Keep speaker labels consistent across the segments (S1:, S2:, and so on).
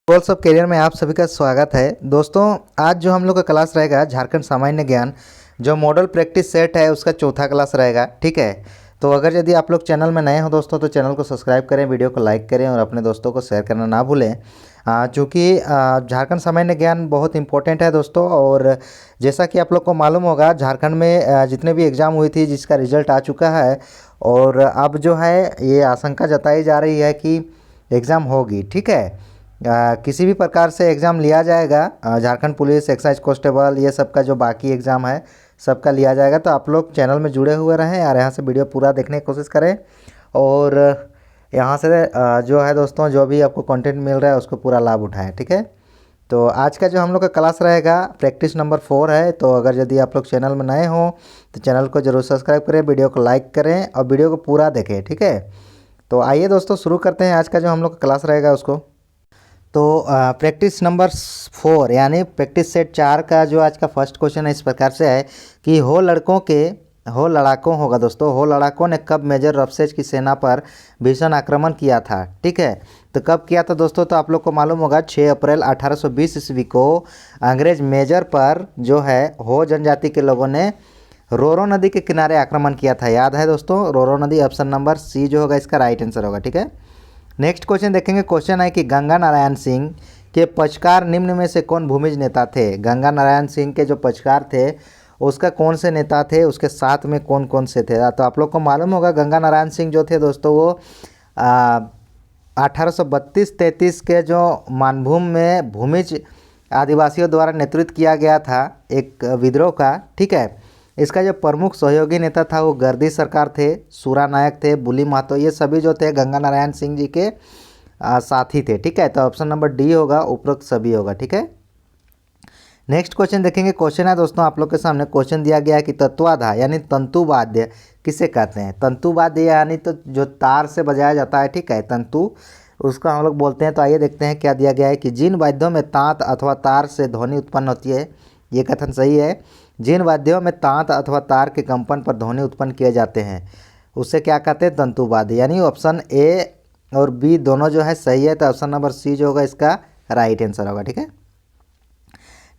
S1: Goals of career में आप सभी का स्वागत है। दोस्तों, आज जो हम लोग का क्लास रहेगा झारखंड सामान्य ज्ञान जो मॉडल प्रैक्टिस सेट है उसका चौथा क्लास रहेगा। ठीक है, तो अगर यदि आप लोग चैनल में नए हो दोस्तों तो चैनल को सब्सक्राइब करें, वीडियो को लाइक करें और अपने दोस्तों को शेयर करना ना भूलें। चूँकि झारखंड सामान्य ज्ञान बहुत इंपॉर्टेंट है दोस्तों। और जैसा कि आप लोग को मालूम होगा झारखंड में जितने भी एग्ज़ाम हुई थी जिसका रिजल्ट आ चुका है और अब जो है ये आशंका जताई जा रही है कि एग्ज़ाम होगी। ठीक है, किसी भी प्रकार से एग्ज़ाम लिया जाएगा, झारखंड पुलिस, एक्साइज कांस्टेबल, ये सब का जो बाकी एग्ज़ाम है सबका लिया जाएगा। तो आप लोग चैनल में जुड़े हुए रहें और यहाँ से वीडियो पूरा देखने की कोशिश करें। और यहाँ से जो है दोस्तों जो भी आपको कंटेंट मिल रहा है उसको पूरा लाभ उठाएं। ठीक है, तो आज का जो हम लोग का क्लास रहेगा प्रैक्टिस नंबर 4 है। तो अगर यदि आप लोग चैनल में नए हों तो चैनल को जरूर सब्सक्राइब करें, वीडियो को लाइक करें और वीडियो को पूरा देखें। ठीक है, तो आइए दोस्तों शुरू करते हैं आज का जो हम लोग का क्लास रहेगा उसको। तो प्रैक्टिस नंबर 4 यानी प्रैक्टिस सेट 4 का जो आज का फर्स्ट क्वेश्चन है इस प्रकार से है कि हो लड़ाकों होगा दोस्तों, हो लड़ाकों ने कब मेजर रफसेज की सेना पर भीषण आक्रमण किया था। ठीक है, तो कब किया था दोस्तों, तो आप लोग को मालूम होगा 6 अप्रैल 1820 ईस्वी को अंग्रेज मेजर पर जो है हो जनजाति के लोगों ने रोरो नदी के किनारे आक्रमण किया था। याद है दोस्तों, रोरो नदी। ऑप्शन नंबर सी जो होगा इसका राइट आंसर होगा। ठीक है, नेक्स्ट क्वेश्चन देखेंगे। क्वेश्चन है कि गंगा नारायण सिंह के पक्षकार निम्न में से कौन भूमिज नेता थे। गंगा नारायण सिंह के जो पक्षकार थे उसका कौन से नेता थे, उसके साथ में कौन कौन से थे। तो आप लोग को मालूम होगा गंगा नारायण सिंह जो थे दोस्तों वो 1832-33 के जो मानभूम में भूमिज आदिवासियों द्वारा नेतृत्व किया गया था एक विद्रोह का। ठीक है, इसका जो प्रमुख सहयोगी नेता था वो गर्दी सरकार थे, सूरा नायक थे, बुली महतो, ये सभी जो थे गंगा नारायण सिंह जी के साथी थे। ठीक है, तो ऑप्शन नंबर डी होगा, उपरोक्त सभी होगा। ठीक है, नेक्स्ट क्वेश्चन देखेंगे। क्वेश्चन है दोस्तों आप लोग के सामने, क्वेश्चन दिया गया है कि तत्वाधार यानी तंतुवाद्य किसे कहते हैं। तंतुवाद्य यानी तो जो तार से बजाया जाता है, ठीक है, तंतु, उसको हम लोग बोलते हैं। तो आइए देखते हैं क्या दिया गया है कि जिन वाद्यों में तांत अथवा तार से ध्वनि उत्पन्न होती है, ये कथन सही है। जिन वाद्यों में तांत अथवा तार के कंपन पर ध्वनि उत्पन्न किए जाते हैं उससे क्या कहते हैं, तंतुवाद्य। यानी ऑप्शन ए और बी दोनों जो है सही है, तो ऑप्शन नंबर सी जो होगा इसका राइट आंसर होगा। ठीक है,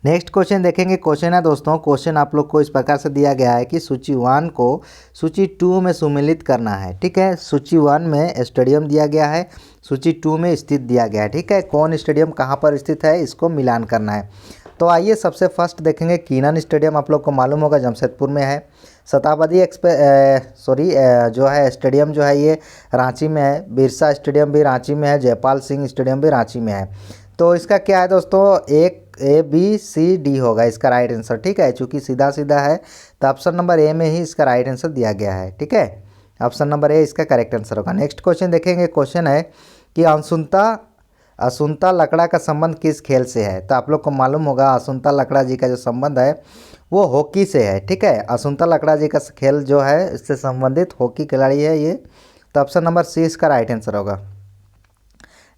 S1: नेक्स्ट क्वेश्चन देखेंगे। क्वेश्चन है दोस्तों, क्वेश्चन आप लोग को इस प्रकार से दिया गया है कि सूची 1 को सूची 2 में सम्मिलित करना है। ठीक है, सूची 1 में स्टेडियम दिया गया है, सूची 2 में स्थित दिया गया है। ठीक है, कौन स्टेडियम कहाँ पर स्थित है इसको मिलान करना है। तो आइए सबसे फर्स्ट देखेंगे कीनन स्टेडियम, आप लोग को मालूम होगा जमशेदपुर में है। शताब्दी जो है स्टेडियम जो है ये रांची में है। बिरसा स्टेडियम भी रांची में है, जयपाल सिंह स्टेडियम भी रांची में है। तो इसका क्या है दोस्तों, एक ए बी सी डी होगा इसका राइट आंसर। ठीक है, चूँकि सीधा सीधा है तो ऑप्शन नंबर ए में ही इसका राइट आंसर दिया गया है। ठीक है, ऑप्शन नंबर ए इसका करेक्ट आंसर होगा। नेक्स्ट क्वेश्चन देखेंगे। क्वेश्चन है कि असुंता लकड़ा का संबंध किस खेल से है। तो आप लोग को मालूम होगा असुंता लकड़ा जी का जो संबंध है वो हॉकी से है। ठीक है, असुंता लकड़ा जी का खेल जो है इससे संबंधित हॉकी खिलाड़ी है ये, तो ऑप्शन नंबर सी इसका राइट आंसर होगा।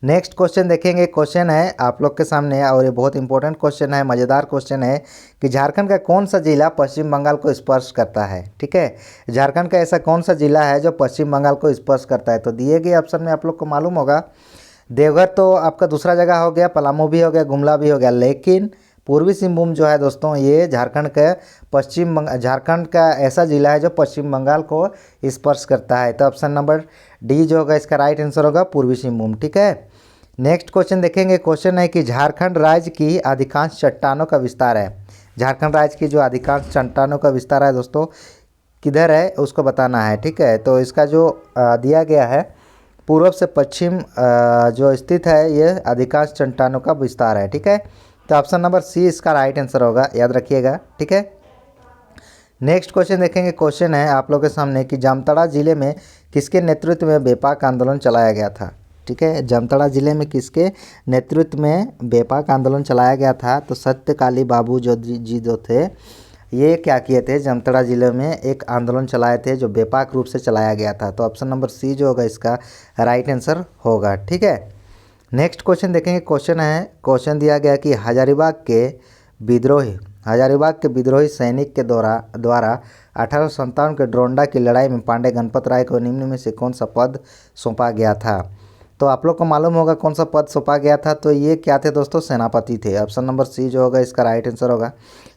S1: नेक्स्ट क्वेश्चन देखेंगे। क्वेश्चन है आप लोग के सामने और ये बहुत इंपॉर्टेंट क्वेश्चन है, मज़ेदार क्वेश्चन है कि झारखंड का कौन सा जिला पश्चिम बंगाल को स्पर्श करता है। ठीक है, झारखंड का ऐसा कौन सा जिला है जो पश्चिम बंगाल को स्पर्श करता है। तो दिए गए ऑप्शन में आप लोग को मालूम होगा देवघर तो आपका दूसरा जगह हो गया, पलामू भी हो गया, गुमला भी हो गया, लेकिन पूर्वी सिंहभूम जो है दोस्तों ये झारखंड का ऐसा ज़िला है जो पश्चिम बंगाल को स्पर्श करता है। तो ऑप्शन नंबर डी जो होगा इसका राइट आंसर होगा, पूर्वी सिंहभूम। ठीक है, नेक्स्ट क्वेश्चन देखेंगे। क्वेश्चन है कि झारखंड राज्य की अधिकांश चट्टानों का विस्तार है। झारखंड राज्य की जो अधिकांश चट्टानों का विस्तार है दोस्तों किधर है उसको बताना है। ठीक है, तो इसका जो दिया गया है पूर्व से पश्चिम जो स्थित है ये अधिकांश चट्टानों का विस्तार है। ठीक है, तो ऑप्शन नंबर सी इसका राइट आंसर होगा, याद रखिएगा। ठीक है, नेक्स्ट क्वेश्चन देखेंगे। क्वेश्चन है आप लोगों के सामने कि जामताड़ा जिले में किसके नेतृत्व में बेपाक आंदोलन चलाया गया था। ठीक है, जामताड़ा जिले में किसके नेतृत्व में बेपाक आंदोलन चलाया गया था। तो सत्यकाली बाबू जो थे ये क्या किए थे, जामताड़ा जिले में एक आंदोलन चलाए थे जो बेपाक रूप से चलाया गया था। तो ऑप्शन नंबर सी जो होगा इसका राइट आंसर होगा। ठीक है, नेक्स्ट क्वेश्चन देखेंगे। क्वेश्चन दिया गया कि हजारीबाग के विद्रोही सैनिक के द्वारा 1857 के ड्रोंडा की लड़ाई में पांडे गणपत राय को निम्न में से कौन सा पद सौंपा गया था। तो आप लोग को मालूम होगा कौन सा पद सौंपा गया था, तो ये क्या थे दोस्तों, सेनापति थे। ऑप्शन नंबर सी जो होगा इसका राइट आंसर होगा।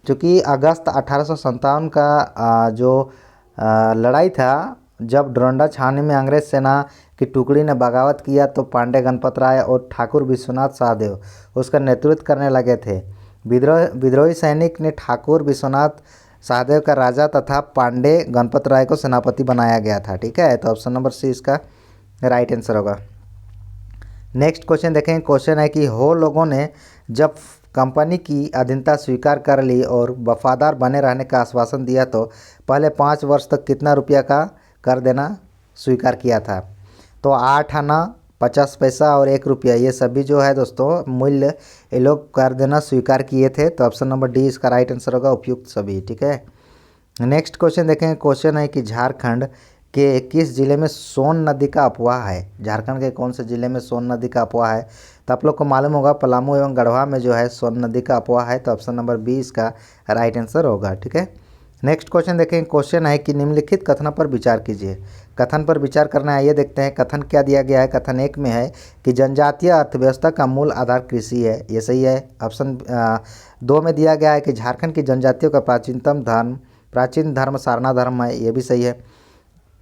S1: क्योंकि अगस्त 1857 का जो लड़ाई था, जब डोरंडा छावनी में अंग्रेज सेना की टुकड़ी ने बगावत किया तो पांडे गणपत राय और ठाकुर विश्वनाथ सहदेव उसका नेतृत्व करने लगे थे। विद्रोही सैनिक ने ठाकुर विश्वनाथ सहदेव का राजा तथा पांडे गणपत राय को सेनापति बनाया गया था। ठीक है, तो ऑप्शन नंबर सी इसका राइट आंसर होगा। नेक्स्ट क्वेश्चन देखेंगे। क्वेश्चन है कि हो लोगों ने जब कंपनी की अधीनता स्वीकार कर ली और वफादार बने रहने का आश्वासन दिया तो पहले 5 वर्ष तक कितना रुपया का कर देना स्वीकार किया था? तो 8 आना, 50 पैसा और 1 रुपया, ये सभी जो है दोस्तों मूल्य ये लोग कर देना स्वीकार किए थे। तो ऑप्शन नंबर डी इसका राइट आंसर होगा, उपयुक्त सभी। ठीक है, नेक्स्ट क्वेश्चन देखेंगे। क्वेश्चन है कि झारखंड के किस जिले में सोन नदी का अफवाह है? झारखंड के कौन से जिले में सोन नदी का अफवाह है? तो आप लोग को मालूम होगा पलामू एवं गढ़वा में जो है सोन नदी का अफवाह है। तो ऑप्शन नंबर बी इसका राइट आंसर होगा। ठीक है, नेक्स्ट क्वेश्चन देखें। क्वेश्चन है कि निम्नलिखित कथन पर विचार कीजिए। कथन पर विचार करना है, ये देखते हैं। कथन क्या दिया गया है? कथन 1 में है कि जनजातीय अर्थव्यवस्था का मूल आधार कृषि है, ये सही है। ऑप्शन 2 में दिया गया है कि झारखंड की जनजातियों का प्राचीन धर्म सारना धर्म है, ये भी सही है।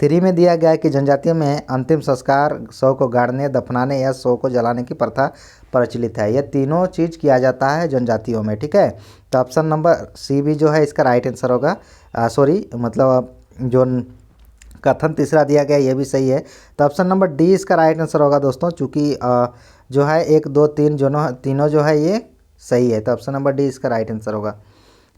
S1: 3 में दिया गया है कि जनजातियों में अंतिम संस्कार शव को गाड़ने, दफनाने या शव को जलाने की प्रथा प्रचलित है। ये तीनों चीज़ किया जाता है जनजातियों में। ठीक है, तो ऑप्शन नंबर सी भी जो है इसका राइट आंसर होगा। मतलब जो कथन तीसरा दिया गया ये भी सही है। तो ऑप्शन नंबर डी इसका राइट आंसर होगा दोस्तों, चूँकि जो है 1, 2, 3 तीनों जो है ये सही है। तो ऑप्शन नंबर डी इसका राइट आंसर होगा।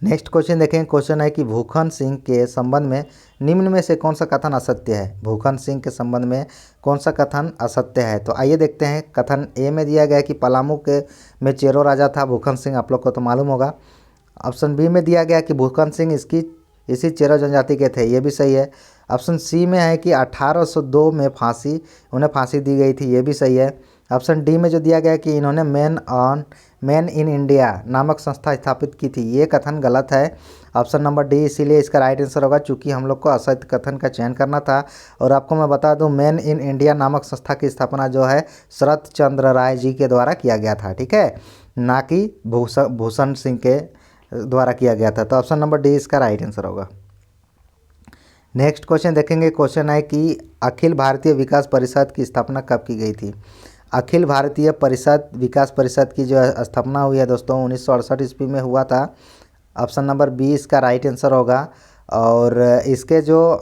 S1: नेक्स्ट क्वेश्चन देखें। क्वेश्चन है कि भूखन सिंह के संबंध में निम्न में से कौन सा कथन असत्य है? भूखन सिंह के संबंध में कौन सा कथन असत्य है? तो आइए देखते हैं। कथन ए में दिया गया है कि पलामू के में चेरो राजा था भूखन सिंह, आप लोग को तो मालूम होगा। ऑप्शन बी में दिया गया कि भूखन सिंह इसी चेरो जनजाति के थे, ये भी सही है। ऑप्शन सी में है कि 1802 में उन्हें फांसी दी गई थी, ये भी सही है। ऑप्शन डी में जो दिया गया कि इन्होंने मैन इन इंडिया नामक संस्था स्थापित की थी, ये कथन गलत है। ऑप्शन नंबर डी इसीलिए इसका राइट आंसर होगा, चूँकि हम लोग को असत्य कथन का चयन करना था। और आपको मैं बता दूं, मैन इन इंडिया नामक संस्था की स्थापना जो है शरत चंद्र राय जी के द्वारा किया गया था। ठीक है, ना कि भूषण सिंह के द्वारा किया गया था। तो ऑप्शन नंबर डी इसका राइट आंसर होगा। नेक्स्ट क्वेश्चन देखेंगे। क्वेश्चन है कि अखिल भारतीय विकास परिषद की स्थापना कब की गई थी? अखिल भारतीय विकास परिषद की जो स्थापना हुई है दोस्तों 1968 ईस्वी में हुआ था। ऑप्शन नंबर बी इसका राइट आंसर होगा। और इसके जो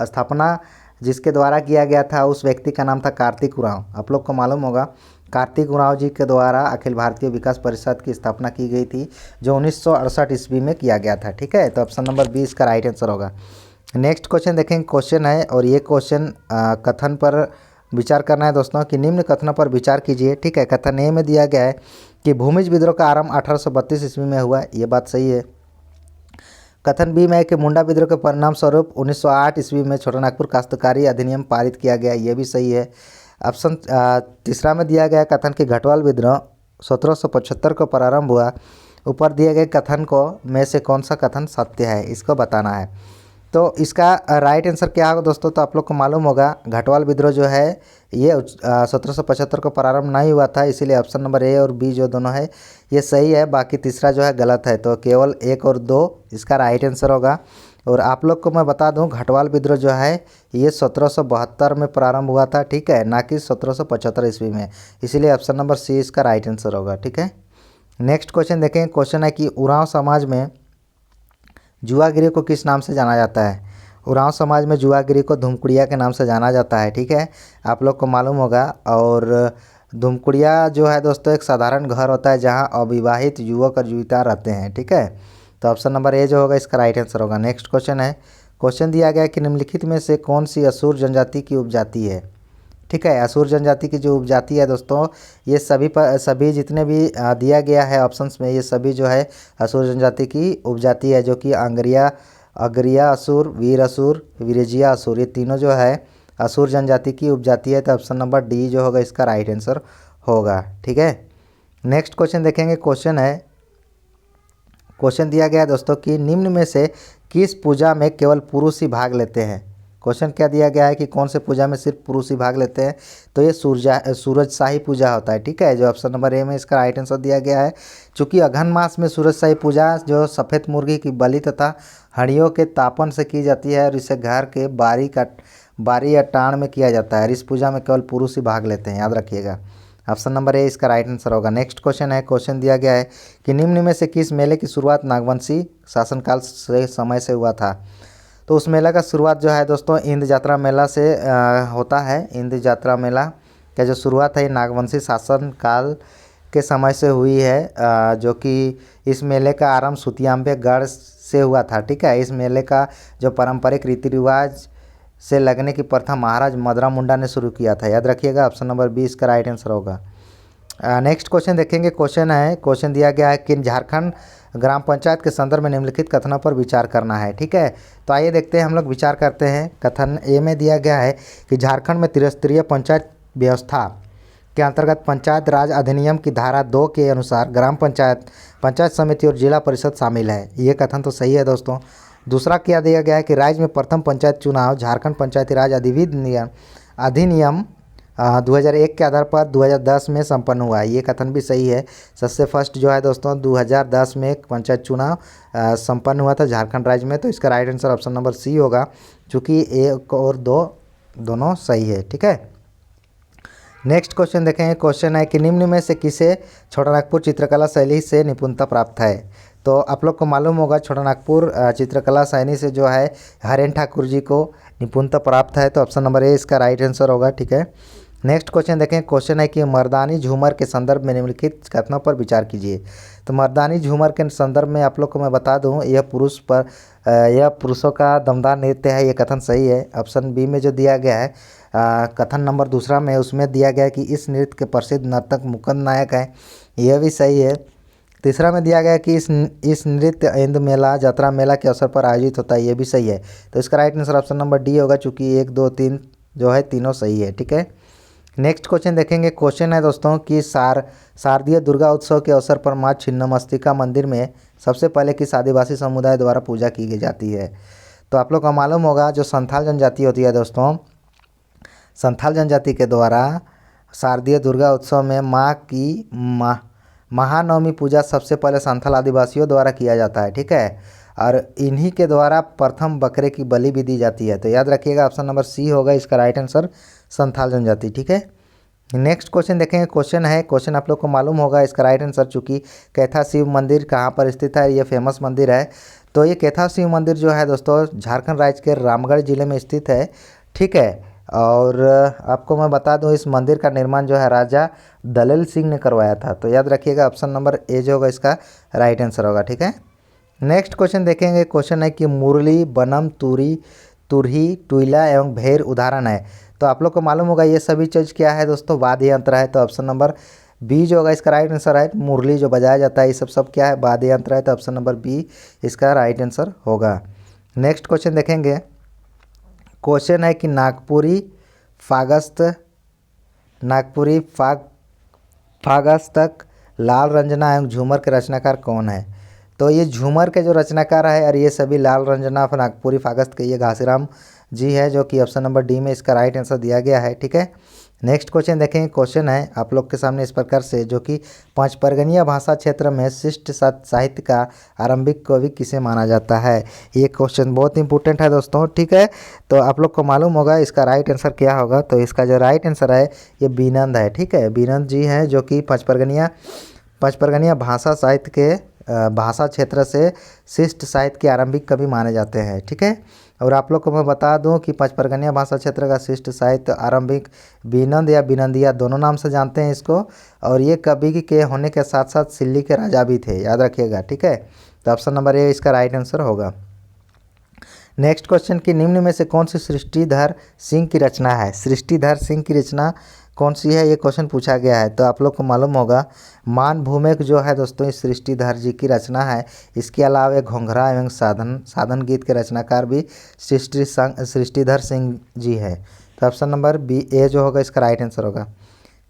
S1: स्थापना जिसके द्वारा किया गया था उस व्यक्ति का नाम था कार्तिक उरांव। आप लोग को मालूम होगा कार्तिक उरांव जी के द्वारा अखिल भारतीय विकास परिषद की स्थापना की गई थी, जो 1968 ईस्वी में किया गया था। ठीक है, तो ऑप्शन नंबर बी इसका राइट आंसर होगा। नेक्स्ट क्वेश्चन देखेंगे। क्वेश्चन है और ये क्वेश्चन कथन पर विचार करना है दोस्तों कि निम्न कथनों पर विचार कीजिए। ठीक है, कथन ए में दिया गया है कि भूमिज विद्रोह का आरंभ 1832 ईस्वी में हुआ, ये बात सही है। कथन बी में है कि मुंडा विद्रोह के परिणाम स्वरूप 1908 ईस्वी में छोटानागपुर काश्तकारी अधिनियम पारित किया गया, ये भी सही है। ऑप्शन तीसरा में दिया गया कथन कि घटवाल विद्रोह 1775 को प्रारंभ हुआ। ऊपर दिए गए कथन को में से कौन सा कथन सत्य है, इसको बताना है। तो इसका राइट आंसर क्या होगा दोस्तों? तो आप लोग को मालूम होगा घटवाल विद्रोह जो है ये 1775 को प्रारंभ नहीं हुआ था, इसीलिए ऑप्शन नंबर ए और बी जो दोनों है ये सही है, बाकी तीसरा जो है गलत है। तो केवल 1 और 2 इसका राइट आंसर होगा। और आप लोग को मैं बता दूं घटवाल विद्रोह जो है ये 1772 में प्रारंभ हुआ था। ठीक है, ना कि 1775 ईस्वी में, इसीलिए ऑप्शन नंबर सी इसका राइट आंसर होगा। ठीक है, नेक्स्ट क्वेश्चन देखें। क्वेश्चन है कि उरांव समाज में जुआगिरी को किस नाम से जाना जाता है? उरांव समाज में जुआगिरी को धुमकुड़िया के नाम से जाना जाता है। ठीक है, आप लोग को मालूम होगा। और धुमकुड़िया जो है दोस्तों एक साधारण घर होता है जहां अविवाहित युवक और युवतियाँ रहते हैं। ठीक है, तो ऑप्शन नंबर ए जो होगा इसका राइट आंसर होगा। नेक्स्ट क्वेश्चन है। क्वेश्चन दिया गया है कि निम्नलिखित में से कौन सी असुर जनजाति की उपजाति है? ठीक है, असुर जनजाति की जो उपजाति है दोस्तों ये सभी जितने भी दिया गया है ऑप्शंस में, ये सभी जो है असुर जनजाति की उपजाति है, जो कि अगरिया असुर, वीर असुर, विरजिया असुर, ये तीनों जो है असुर जनजाति की उपजाति है। तो ऑप्शन नंबर डी जो होगा इसका राइट आंसर होगा। ठीक है, नेक्स्ट क्वेश्चन देखेंगे। क्वेश्चन दिया गया है दोस्तों कि निम्न में से किस पूजा में केवल पुरुष ही भाग लेते हैं? क्वेश्चन क्या दिया गया है कि कौन से पूजा में सिर्फ पुरुष ही भाग लेते हैं, तो ये सूरज शाही पूजा होता है, ठीक है। जो ऑप्शन नंबर ए में इसका राइट आंसर दिया गया है। चूँकि अघन मास में सूरज शाही पूजा जो सफ़ेद मुर्गी की बलि तथा हंडियों के तापन से की जाती है और इसे घर के बारी या टाण में किया जाता है और इस पूजा में केवल पुरुष ही भाग लेते हैं, याद रखिएगा। ऑप्शन नंबर ए इसका राइट आंसर होगा। नेक्स्ट क्वेश्चन है, क्वेश्चन दिया गया है कि निम्न में से किस मेले की शुरुआत नागवंशी शासनकाल से समय से हुआ था। तो उस मेला का शुरुआत जो है दोस्तों इंद्र यात्रा मेला से होता है। इंद्र यात्रा मेला का जो शुरुआत है नागवंशी शासनकाल के समय से हुई है, जो कि इस मेले का आरंभ सुतियांबे गढ़ से हुआ था, ठीक है। इस मेले का जो पारंपरिक रीति रिवाज से लगने की प्रथा महाराज मदरा मुंडा ने शुरू किया था, याद रखिएगा। ऑप्शन नंबर बी इसका राइट आंसर होगा। नेक्स्ट क्वेश्चन देखेंगे। क्वेश्चन दिया गया है कि झारखंड ग्राम पंचायत के संदर्भ में निम्नलिखित कथनों पर विचार करना है, ठीक है। तो आइए देखते हैं, हम लोग विचार करते हैं। कथन ए में दिया गया है कि झारखंड में त्रिस्तरीय पंचायत व्यवस्था के अंतर्गत पंचायत राज अधिनियम की धारा 2 के अनुसार ग्राम पंचायत, पंचायत समिति और जिला परिषद शामिल है। ये कथन तो सही है दोस्तों। दूसरा क्या दिया गया है कि राज्य में प्रथम पंचायत चुनाव झारखंड पंचायती राज अधिनियम 2001 के आधार पर 2010 में संपन्न हुआ है। ये कथन भी सही है। सबसे फर्स्ट जो है दोस्तों 2010 में एक पंचायत चुनाव संपन्न हुआ था झारखंड राज्य में, तो इसका right answer option number C होगा, चूँकि 1 और 2 दोनों सही है, ठीक है। नेक्स्ट क्वेश्चन देखेंगे। क्वेश्चन है कि निम्न में से किसे छोटानागपुर चित्रकला शैली से निपुणता प्राप्त है। तो आप लोग को मालूम होगा छोटानागपुर चित्रकला शैली से जो है हरेन ठाकुर जी को निपुणता प्राप्त है, तो ऑप्शन नंबर ए इसका राइट आंसर होगा, ठीक है। नेक्स्ट क्वेश्चन देखें। क्वेश्चन है कि मर्दानी झूमर के संदर्भ में निम्नलिखित कथनों पर विचार कीजिए। तो मर्दानी झूमर के संदर्भ में आप लोग को मैं बता दूं, यह पुरुषों का दमदार नृत्य है, ये कथन सही है। ऑप्शन बी में जो दिया गया है कथन नंबर दूसरा में, उसमें दिया गया है कि इस नृत्य के प्रसिद्ध नर्तक मुकुंद नायक हैं, यह भी सही है। तीसरा में दिया गया है कि इस नृत्य इंद्र मेला यात्रा मेला के अवसर पर आयोजित होता है, ये भी सही है। तो इसका right answer option number D होगा, चूँकि 1, 2, 3 जो है तीनों सही है, ठीक है। नेक्स्ट क्वेश्चन देखेंगे। क्वेश्चन है दोस्तों कि शारदीय दुर्गा उत्सव के अवसर पर माँ छिन्नमस्तिका मंदिर में सबसे पहले किस आदिवासी समुदाय द्वारा पूजा की जाती है। तो आप लोग को मालूम होगा जो संथाल जनजाति होती है दोस्तों, संथाल जनजाति के द्वारा शारदीय दुर्गा उत्सव में माँ की महानवमी पूजा सबसे पहले संथाल आदिवासियों द्वारा किया जाता है, ठीक है। और इन्हीं के द्वारा प्रथम बकरे की बलि भी दी जाती है, तो याद रखिएगा ऑप्शन नंबर सी होगा इसका राइट आंसर, संथाल जनजाति, ठीक है। नेक्स्ट क्वेश्चन देखेंगे। क्वेश्चन आप लोग को मालूम होगा इसका राइट आंसर, चूँकि कैथा शिव मंदिर कहाँ पर स्थित है, ये फेमस मंदिर है। तो ये कैथा शिव मंदिर जो है दोस्तों झारखंड राज्य के रामगढ़ जिले में स्थित है, ठीक है। और आपको मैं बता दूं इस मंदिर का निर्माण जो है राजा दलेल सिंह ने करवाया था, तो याद रखिएगा ऑप्शन नंबर ए जो होगा इसका राइट आंसर होगा, ठीक है। नेक्स्ट क्वेश्चन देखेंगे। क्वेश्चन है कि मुरली, बनम, तुरही, टुइला एवं भेर उदाहरण है। तो आप लोग को मालूम होगा ये सभी चीज़ क्या है दोस्तों, वाद्य यंत्र है, तो ऑप्शन नंबर बी जो होगा इसका राइट आंसर है। मुरली जो बजाया जाता है ये सब क्या है, वाद्य यंत्र है, तो ऑप्शन नंबर बी इसका राइट आंसर होगा। नेक्स्ट क्वेश्चन देखेंगे। क्वेश्चन है कि नागपुरी फागस्तक, लाल रंजना एवं झूमर के रचनाकार कौन है। तो ये झूमर के जो रचनाकार है और ये सभी लाल रंजना नागपुरी फागस्त के ये घासीराम जी है, जो कि ऑप्शन नंबर डी में इसका राइट आंसर दिया गया है, ठीक है। नेक्स्ट क्वेश्चन देखेंगे। क्वेश्चन है आप लोग के सामने इस प्रकार से, जो कि पंचपरगनिया भाषा क्षेत्र में शिष्ट साहित्य का आरंभिक कवि किसे माना जाता है। ये क्वेश्चन बहुत इंपॉर्टेंट है दोस्तों, ठीक है। तो आप लोग को मालूम होगा इसका राइट आंसर क्या होगा, तो इसका जो राइट आंसर है ये बीनंद है, ठीक है। बीनंद जी हैं जो कि पंचपरगनिया भाषा साहित्य के भाषा क्षेत्र से शिष्ट साहित्य के आरंभिक कवि माने जाते हैं, ठीक है। और आप लोग को मैं बता दूं कि पंचपरगनिया भाषा क्षेत्र का शिष्ट साहित्य आरंभिक बीनंद या बीनंदिया दोनों नाम से जानते हैं इसको, और ये कवि के होने के साथ साथ सिल्ली के राजा भी थे, याद रखिएगा, ठीक है। तो ऑप्शन नंबर ए इसका राइट आंसर होगा। नेक्स्ट क्वेश्चन कि निम्न में से कौन सी सृष्टिधर सिंह की रचना है। सृष्टिधर सिंह की रचना कौन सी है, ये क्वेश्चन पूछा गया है। तो आप लोग को मालूम होगा मान भूमेक जो है दोस्तों इस सृष्टिधर जी की रचना है। इसके अलावा एक घोंघरा एवं साधन गीत के रचनाकार भी सृष्टिधर सिंह जी है, तो ऑप्शन नंबर बी ए जो होगा इसका राइट आंसर होगा।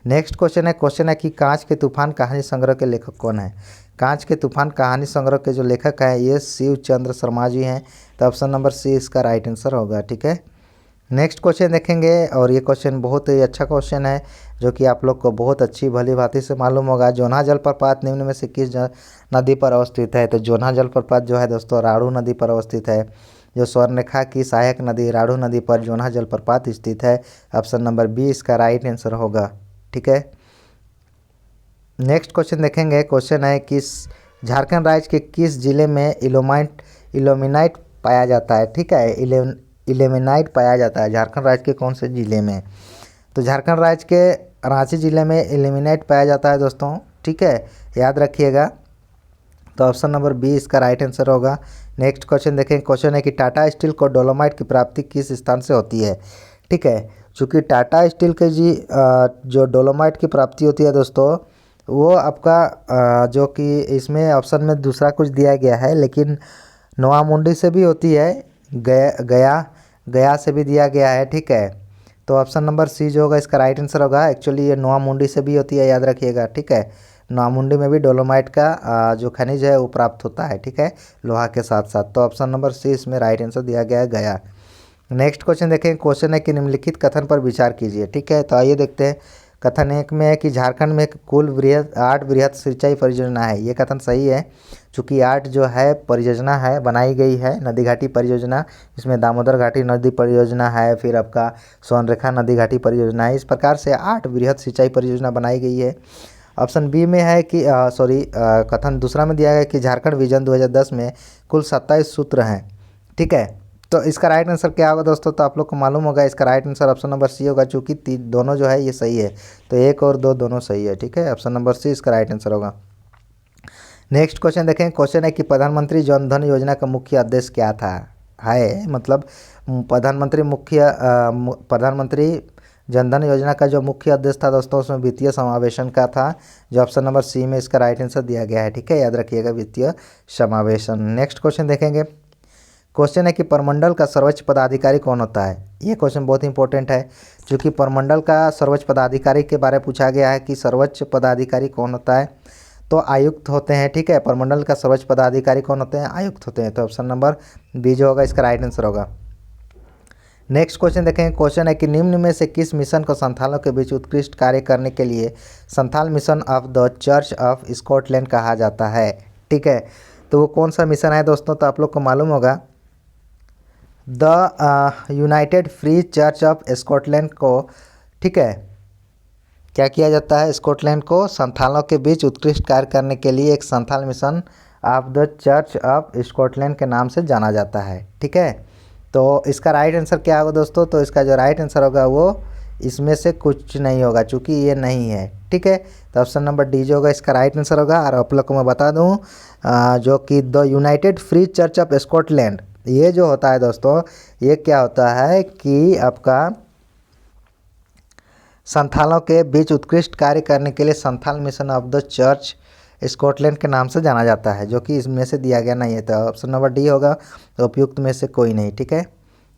S1: नेक्स्ट क्वेश्चन है कि कांच के तूफान कहानी संग्रह के लेखक कौन है। कांच के तूफान कहानी संग्रह के जो लेखक हैं ये शिव चंद्र शर्मा जी हैं, तो ऑप्शन नंबर सी इसका राइट आंसर होगा, ठीक है। नेक्स्ट क्वेश्चन देखेंगे और ये क्वेश्चन बहुत ही अच्छा क्वेश्चन है जो कि आप लोग को बहुत अच्छी भली भांति से मालूम होगा। जोन्हा जलप्रपात निम्न में से किस नदी पर अवस्थित है? तो जोन्हा जलप्रपात जो है दोस्तों राढ़ू नदी पर अवस्थित है। जो स्वर्णरेखा की सहायक नदी राढ़ू नदी पर जोन्हा जलप्रपात स्थित है। ऑप्शन नंबर बी इसका राइट आंसर होगा। ठीक है, नेक्स्ट क्वेश्चन देखेंगे। क्वेश्चन है किस झारखंड राज्य के किस जिले में इल्मेनाइट पाया जाता है? ठीक है, इल्मेनाइट पाया जाता है झारखंड राज्य के कौन से जिले में? तो झारखंड राज्य के रांची जिले में इल्मेनाइट पाया जाता है दोस्तों। ठीक है, याद रखिएगा। तो ऑप्शन नंबर बी इसका राइट आंसर होगा। नेक्स्ट क्वेश्चन देखें। क्वेश्चन है कि टाटा स्टील को डोलोमाइट की प्राप्ति किस स्थान से होती है? ठीक है, चूँकि टाटा स्टील के जो डोलोमाइट की प्राप्ति होती है दोस्तों वो आपका जो कि इसमें ऑप्शन में दूसरा कुछ दिया गया है, लेकिन नोआमुंडी से भी होती है, गया से भी दिया गया है। ठीक है, तो ऑप्शन नंबर सी जो होगा इसका राइट आंसर होगा। एक्चुअली ये नोआमुंडी से भी होती है, याद रखिएगा। ठीक है, नोआमुंडी में भी डोलोमाइट का जो खनिज है वो प्राप्त होता है। ठीक है, लोहा के साथ साथ। तो ऑप्शन नंबर सी इसमें राइट आंसर दिया गया है, गया। नेक्स्ट क्वेश्चन देखें। क्वेश्चन है कि निम्नलिखित कथन पर विचार कीजिए। ठीक है, तो आइए देखते हैं। कथन एक में है कि झारखंड में कुल 8 बृहद सिंचाई परियोजना है। ये कथन सही है, चूँकि 8 जो है परियोजना है बनाई गई है। नदी घाटी परियोजना, इसमें दामोदर घाटी नदी परियोजना है, फिर आपका स्वर्णरेखा नदी घाटी परियोजना है। इस प्रकार से 8 बृहद सिंचाई परियोजना बनाई गई है। ऑप्शन बी में है कि कथन दूसरा में दिया गया कि झारखंड विजन 2010 में कुल 27 सूत्र हैं। ठीक है, तो इसका राइट आंसर क्या होगा दोस्तों? तो आप लोग को मालूम होगा इसका right answer option number C होगा, चूँकि दोनों जो है ये सही है। तो 1 और 2 दोनों सही है। ठीक है, ऑप्शन नंबर सी इसका राइट आंसर होगा। नेक्स्ट क्वेश्चन देखें। क्वेश्चन है कि प्रधानमंत्री जन धन योजना का मुख्य उद्देश्य क्या था? है मतलब प्रधानमंत्री जन धन योजना का जो मुख्य उद्देश्य था दोस्तों उसमें वित्तीय समावेशन का था, जो ऑप्शन नंबर सी में इसका राइट आंसर दिया गया है। ठीक है, याद रखिएगा, वित्तीय समावेशन। नेक्स्ट क्वेश्चन देखेंगे। क्वेश्चन है कि परमंडल का सर्वोच्च पदाधिकारी कौन होता है? ये क्वेश्चन बहुत इंपॉर्टेंट है, क्योंकि परमंडल का सर्वोच्च पदाधिकारी के बारे में पूछा गया है कि सर्वोच्च पदाधिकारी कौन होता है। तो आयुक्त होते हैं। ठीक है, परमंडल का सर्वोच्च पदाधिकारी कौन होते हैं? आयुक्त होते हैं। तो ऑप्शन नंबर बी जो होगा इसका राइट आंसर होगा। नेक्स्ट क्वेश्चन देखें। क्वेश्चन है कि निम्न में से किस मिशन को संथालों के बीच उत्कृष्ट कार्य करने के लिए Santhal mission of the church of Scotland कहा जाता है? ठीक है, तो वो कौन सा मिशन है दोस्तों? तो आप लोग को मालूम होगा the United free church of Scotland को। ठीक है, क्या किया जाता है? स्कॉटलैंड को संथालों के बीच उत्कृष्ट कार्य करने के लिए एक Santhal mission of the church of Scotland के नाम से जाना जाता है। ठीक है, तो इसका राइट आंसर क्या होगा दोस्तों? तो इसका जो राइट आंसर होगा वो इसमें से कुछ नहीं होगा, चूँकि ये नहीं है। ठीक है, तो ऑप्शन नंबर डी जो होगा इसका राइट आंसर होगा। और आप लोग को मैं बता दूं जो कि the United free church of Scotland, ये जो होता है दोस्तों, ये क्या होता है कि आपका संथालों के बीच उत्कृष्ट कार्य करने के लिए Santhal mission of the church Scotland के नाम से जाना जाता है, जो कि इसमें से दिया गया नहीं है। तो ऑप्शन नंबर डी होगा, तो उपयुक्त में से कोई नहीं। ठीक है,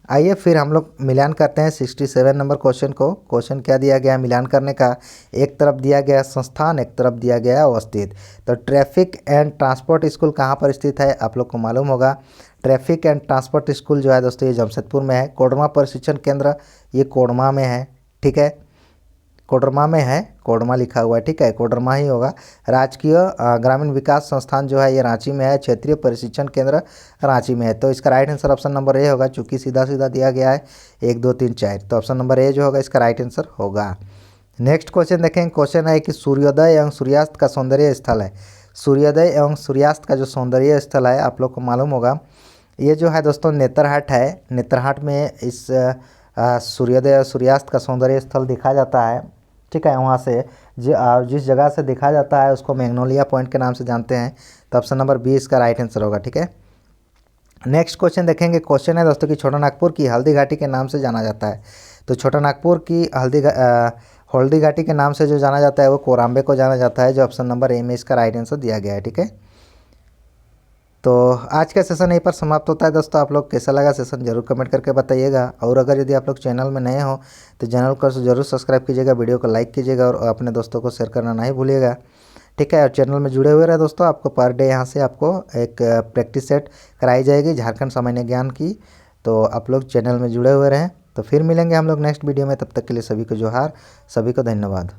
S1: आइए फिर हम लोग मिलान करते हैं 67 नंबर क्वेश्चन को। क्वेश्चन क्या दिया गया है मिलान करने का? एक तरफ दिया गया संस्थान, एक तरफ दिया गया अवस्थित। तो ट्रैफिक एंड ट्रांसपोर्ट स्कूल कहाँ पर स्थित है? आप लोग को मालूम होगा ट्रैफिक एंड ट्रांसपोर्ट स्कूल जो है दोस्तों ये जमशेदपुर में है। कोडरमा प्रशिक्षण केंद्र ये कोडरमा में है। ठीक है, कोडरमा में है, कोडरमा लिखा हुआ है। ठीक है, कोडरमा ही होगा। राजकीय ग्रामीण विकास संस्थान जो है ये रांची में है। क्षेत्रीय प्रशिक्षण केंद्र रांची में है। तो इसका right answer option number A होगा, चूँकि सीधा सीधा दिया गया है 1 2 3 4। तो ऑप्शन नंबर ए जो होगा इसका राइट आंसर होगा। नेक्स्ट क्वेश्चन देखें। क्वेश्चन है कि सूर्योदय एवं सूर्यास्त का सौंदर्य स्थल है। सूर्योदय एवं सूर्यास्त का जो सौंदर्य स्थल है आप लोग को मालूम होगा, ये जो है दोस्तों नेतरहाट है। नेतरहाट में इस सूर्योदय और सूर्यास्त का सौंदर्य स्थल देखा जाता है। ठीक है, वहाँ से जिस जगह से देखा जाता है उसको मैग्नोलिया पॉइंट के नाम से जानते हैं। तो ऑप्शन नंबर बी इसका राइट आंसर होगा। ठीक है, नेक्स्ट क्वेश्चन देखेंगे। क्वेश्चन है दोस्तों कि छोटा नागपुर की हल्दी घाटी के नाम से जाना जाता है। तो छोटा नागपुर की हल्दी घाटी के नाम से जो जाना जाता है वो कोराम्बे को जाना जाता है, जो ऑप्शन नंबर ए में इसका राइट आंसर दिया गया है। ठीक है, तो आज का सेशन यहीं पर समाप्त होता है दोस्तों। आप लोग कैसा लगा सेशन जरूर कमेंट करके बताइएगा। और अगर यदि आप लोग चैनल में नए हो तो चैनल को जरूर सब्सक्राइब कीजिएगा, वीडियो को लाइक कीजिएगा और अपने दोस्तों को शेयर करना नहीं भूलिएगा। ठीक है, और चैनल में जुड़े हुए रहे दोस्तों। आपको पर डे यहाँ से आपको एक प्रैक्टिस सेट कराई जाएगी झारखंड सामान्य ज्ञान की। तो आप लोग चैनल में जुड़े हुए रहें। तो फिर मिलेंगे हम लोग नेक्स्ट वीडियो में, तब तक के लिए सभी को जोहार, सभी को धन्यवाद।